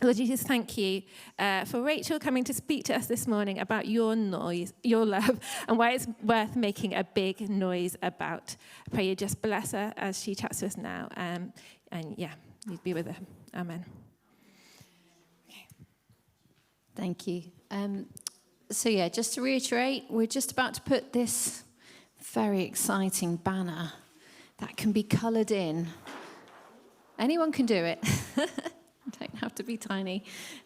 Lord Jesus, thank you for Rachel coming to speak to us this morning about your noise, your love, and why it's worth making a big noise about. I pray you just bless her as she chats to us now. And yeah, you'd be with her. Amen. Thank you. Just to reiterate, we're just about to put this very exciting banner that can be coloured in. Anyone can do it. Don't have to be tiny.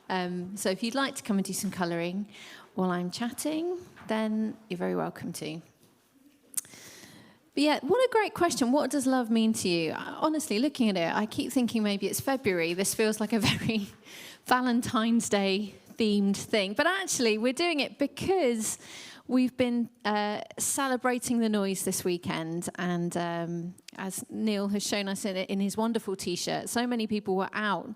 So if you'd like to come and do some colouring while I'm chatting, then you're very welcome to. But yeah, what a great question. What does love mean to you? Honestly, looking at it, I keep thinking maybe it's February. This feels like a very Valentine's Day themed thing. But actually, we're doing it because we've been celebrating the Noyce this weekend. And as Neil has shown us in his wonderful T-shirt, so many people were out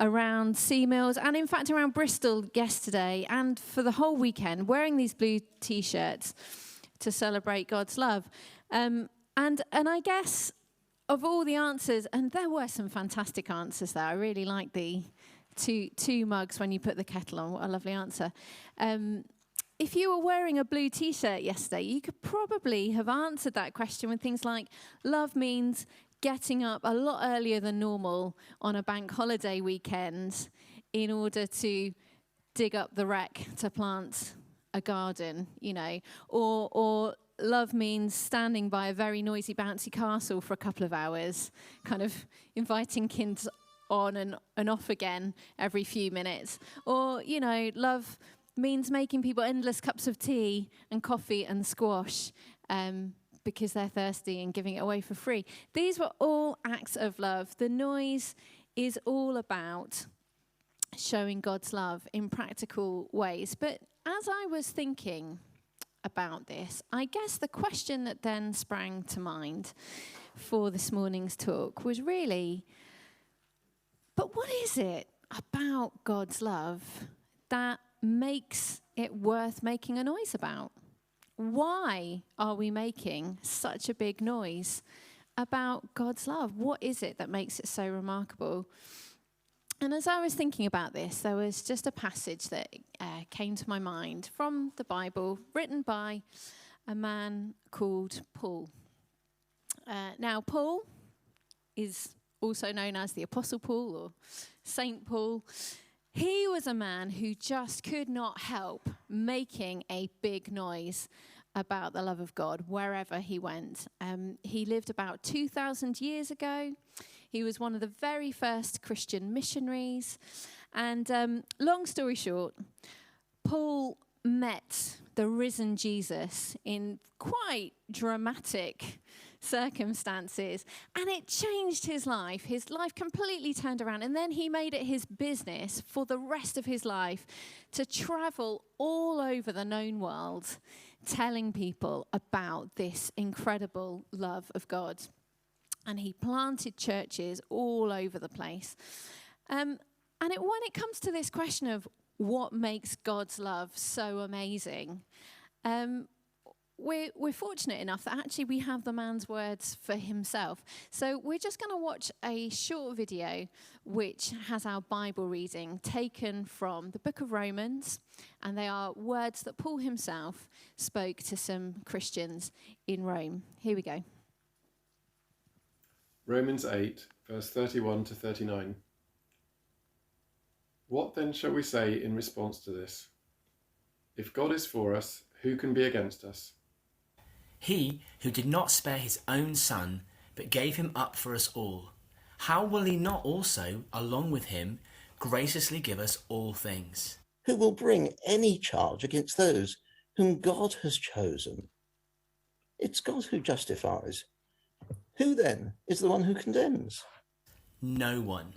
around Sea Mills and, in fact, around Bristol yesterday and for the whole weekend wearing these blue T-shirts to celebrate God's love. And I guess of all the answers, and there were some fantastic answers there. I really like the two mugs when you put the kettle on. What a lovely answer. If you were wearing a blue T-shirt yesterday, you could probably have answered that question with things like, love means getting up a lot earlier than normal on a bank holiday weekend in order to dig up the wreck to plant a garden, or love means standing by a very noisy, bouncy castle for a couple of hours, kind of inviting kids on and off again every few minutes. Or, love means making people endless cups of tea and coffee and squash because they're thirsty and giving it away for free. These were all acts of love. The Noyce is all about showing God's love in practical ways. But as I was thinking about this, I guess the question that then sprang to mind for this morning's talk was really, but what is it about God's love that makes it worth making a noise about? Why are we making such a big noise about God's love? What is it that makes it so remarkable? And as I was thinking about this, there was just a passage that came to my mind from the Bible, written by a man called Paul. Now, Paul is also known as the Apostle Paul or Saint Paul. He was a man who just could not help making a big noise about the love of God wherever he went. He lived about 2,000 years ago. He was one of the very first Christian missionaries. And long story short, Paul met the risen Jesus in quite dramatic circumstances, and it changed his life. His life completely turned around, and then he made it his business for the rest of his life to travel all over the known world, telling people about this incredible love of God. And he planted churches all over the place. When it comes to this question of what makes God's love so amazing, we're fortunate enough that actually we have the man's words for himself. So we're just going to watch a short video which has our Bible reading taken from the book of Romans, and they are words that Paul himself spoke to some Christians in Rome. Here we go. Romans 8, verse 31 to 39. What then shall we say in response to this? If God is for us, who can be against us? He who did not spare his own son, but gave him up for us all, how will he not also, along with him, graciously give us all things? Who will bring any charge against those whom God has chosen? It's God who justifies. Who then is the one who condemns? No one.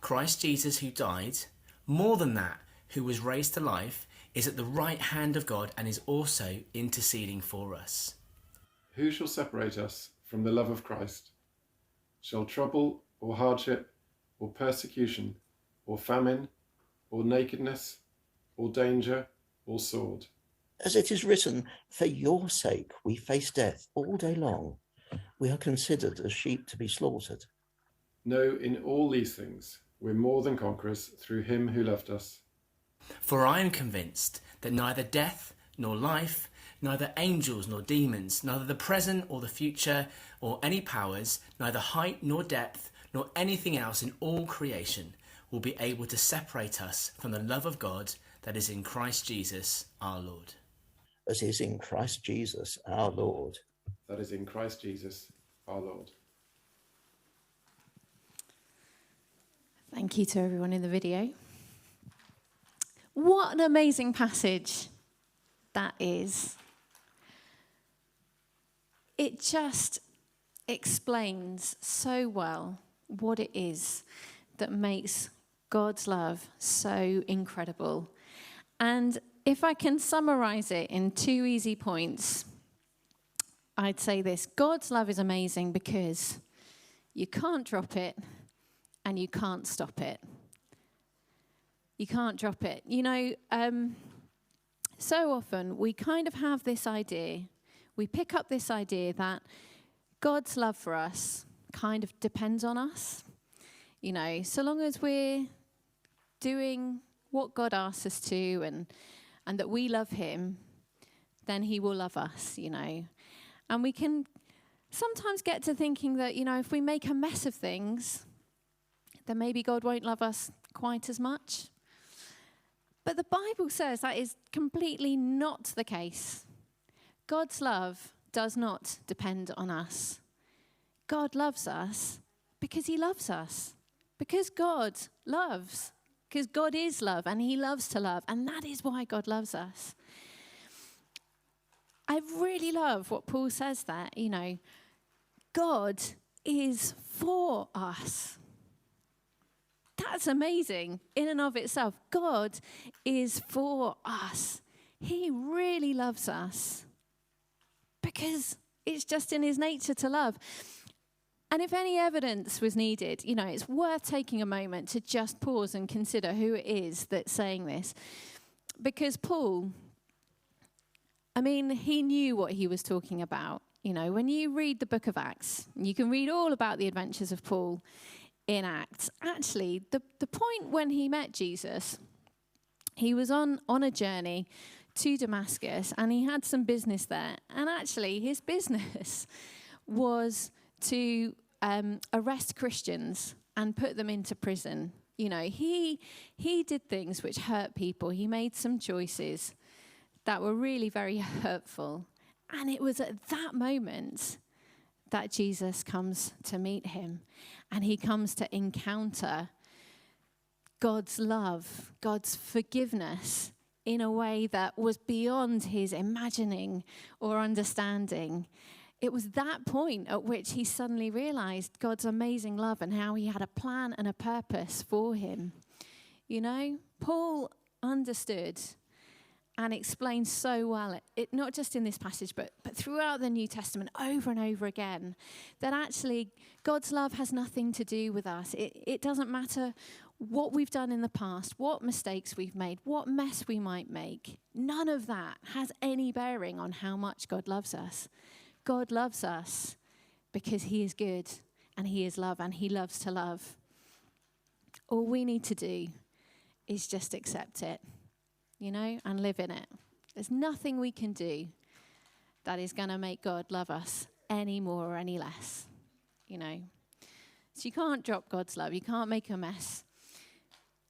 Christ Jesus, who died, more than that, who was raised to life, is at the right hand of God and is also interceding for us. Who shall separate us from the love of Christ? Shall trouble, or hardship, or persecution, or famine, or nakedness, or danger, or sword? As it is written, for your sake we face death all day long. We are considered as sheep to be slaughtered. No, in all these things We're more than conquerors through him who loved us. For I am convinced that neither death nor life, neither angels nor demons, neither the present or the future, or any powers, neither height nor depth, nor anything else in all creation will be able to separate us from the love of God that is in Christ Jesus our Lord. That is in Christ Jesus our Lord. That is in Christ Jesus our Lord. Thank you to everyone in the video. What an amazing passage that is. It just explains so well what it is that makes God's love so incredible. And if I can summarize it in 2 easy points, I'd say this: God's love is amazing because you can't drop it and you can't stop it. You can't drop it. You know, so often we kind of have this idea, we pick up this idea that God's love for us kind of depends on us. You know, so long as we're doing what God asks us to and that we love him, then he will love us, you know. And we can sometimes get to thinking that, you know, if we make a mess of things, then maybe God won't love us quite as much. But the Bible says that is completely not the case. God's love does not depend on us. God loves us because he loves us. Because God loves. Because God is love and he loves to love. And that is why God loves us. I really love what Paul says there. You know, God is for us. That's amazing in and of itself. God is for us. He really loves us because it's just in his nature to love. And if any evidence was needed, you know, it's worth taking a moment to just pause and consider who it is that's saying this. Because Paul, I mean, he knew what he was talking about. You know, when you read the book of Acts, you can read all about the adventures of Paul in Acts. Actually, the point when he met Jesus, he was on a journey to Damascus and he had some business there. And actually, his business was to arrest Christians and put them into prison. You know, he did things which hurt people. He made some choices that were really very hurtful. And it was at that moment that Jesus comes to meet him. And he comes to encounter God's love, God's forgiveness in a way that was beyond his imagining or understanding. It was that point at which he suddenly realized God's amazing love and how he had a plan and a purpose for him. You know, Paul understood and explained so well, it not just in this passage, but throughout the New Testament, over and over again, that actually God's love has nothing to do with us. It doesn't matter what we've done in the past, what mistakes we've made, what mess we might make. None of that has any bearing on how much God loves us. God loves us because he is good and he is love and he loves to love. All we need to do is just accept it, you know, and live in it. There's nothing we can do that is going to make God love us any more or any less, you know. So you can't drop God's love. You can't make a mess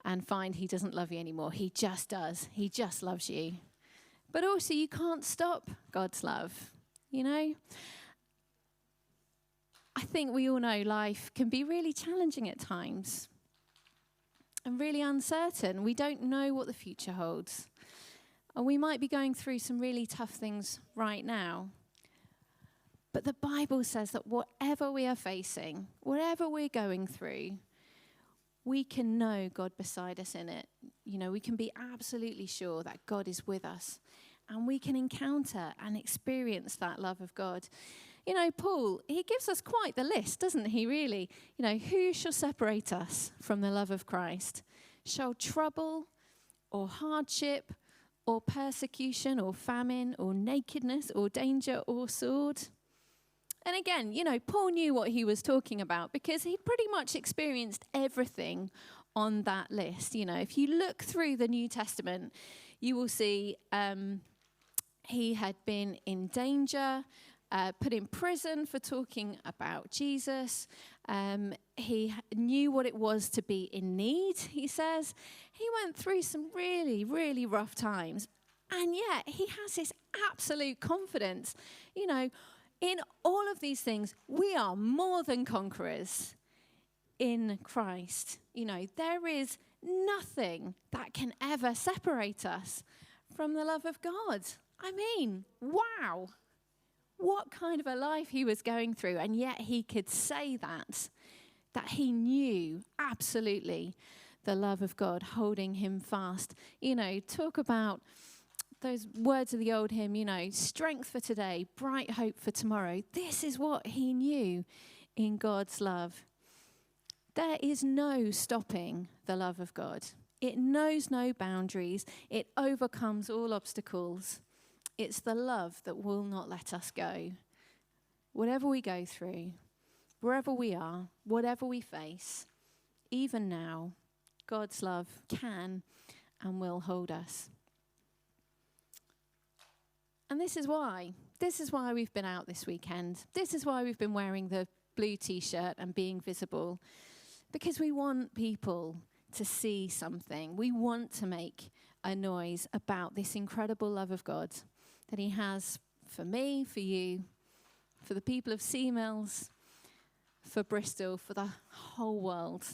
and find he doesn't love you anymore. He just does. He just loves you. But also you can't stop God's love, you know. I think we all know life can be really challenging at times and really uncertain. We don't know what the future holds. And we might be going through some really tough things right now. But the Bible says that whatever we are facing, whatever we're going through, we can know God beside us in it. You know, we can be absolutely sure that God is with us. And we can encounter and experience that love of God. You know, Paul, he gives us quite the list, doesn't he, really? You know, who shall separate us from the love of Christ? Shall trouble or hardship or persecution or famine or nakedness or danger or sword? And again, you know, Paul knew what he was talking about because he'd pretty much experienced everything on that list. You know, if you look through the New Testament, you will see he had been in danger, put in prison for talking about Jesus. He knew what it was to be in need, he says. He went through some really, really rough times. And yet he has this absolute confidence. You know, in all of these things, we are more than conquerors in Christ. You know, there is nothing that can ever separate us from the love of God. I mean, wow. What kind of a life he was going through, and yet he could say that he knew absolutely the love of God holding him fast. You know, talk about those words of the old hymn, you know, strength for today, bright hope for tomorrow. This is what he knew in God's love. There is no stopping the love of God. It knows no boundaries. It overcomes all obstacles. It's the love that will not let us go. Whatever we go through, wherever we are, whatever we face, even now, God's love can and will hold us. And this is why we've been out this weekend. This is why we've been wearing the blue t-shirt and being visible. Because we want people to see something. We want to make a noise about this incredible love of God that he has for me, for you, for the people of Sea Mills, for Bristol, for the whole world.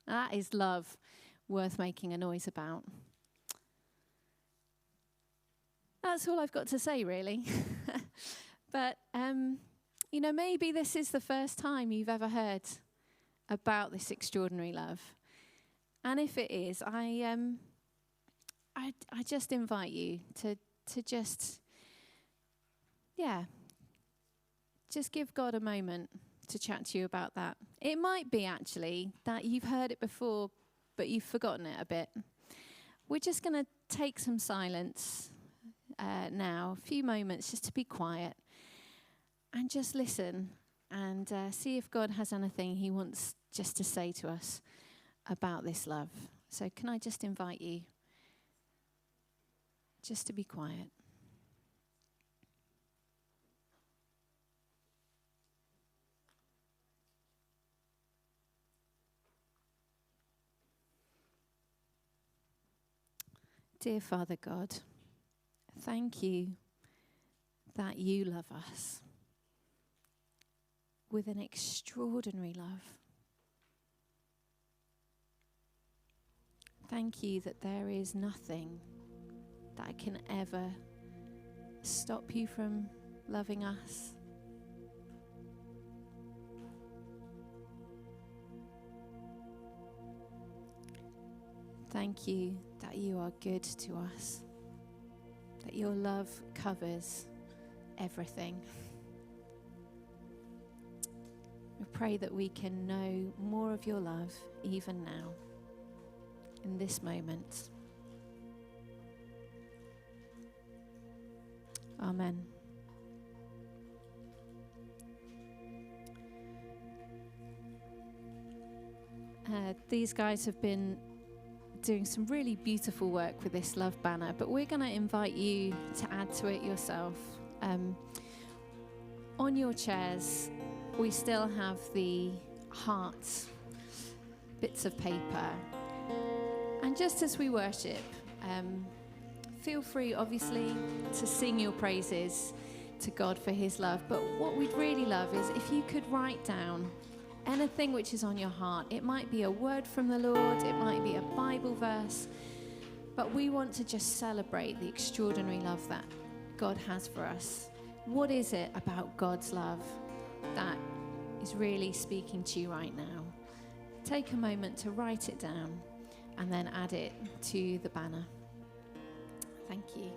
That is love worth making a noise about. That's all I've got to say, really. But, you know, maybe this is the first time you've ever heard about this extraordinary love. And if it is, I just invite you to just give God a moment to chat to you about that. It might be actually that you've heard it before, but you've forgotten it a bit. We're just going to take some silence now, a few moments just to be quiet and just listen and see if God has anything he wants just to say to us about this love. So can I just invite you just to be quiet? Dear Father God, thank you that you love us with an extraordinary love. Thank you that there is nothing that can ever stop you from loving us. Thank you that you are good to us, that your love covers everything. We pray that we can know more of your love even now, in this moment. Amen. These guys have been doing some really beautiful work with this love banner, but we're going to invite you to add to it yourself. On your chairs, we still have the heart bits of paper. And just as we worship, feel free, obviously, to sing your praises to God for his love. But what we'd really love is if you could write down anything which is on your heart. It might be a word from the Lord, it might be a Bible verse, but we want to just celebrate the extraordinary love that God has for us. What is it about God's love that is really speaking to you right now? Take a moment to write it down and then add it to the banner. Thank you.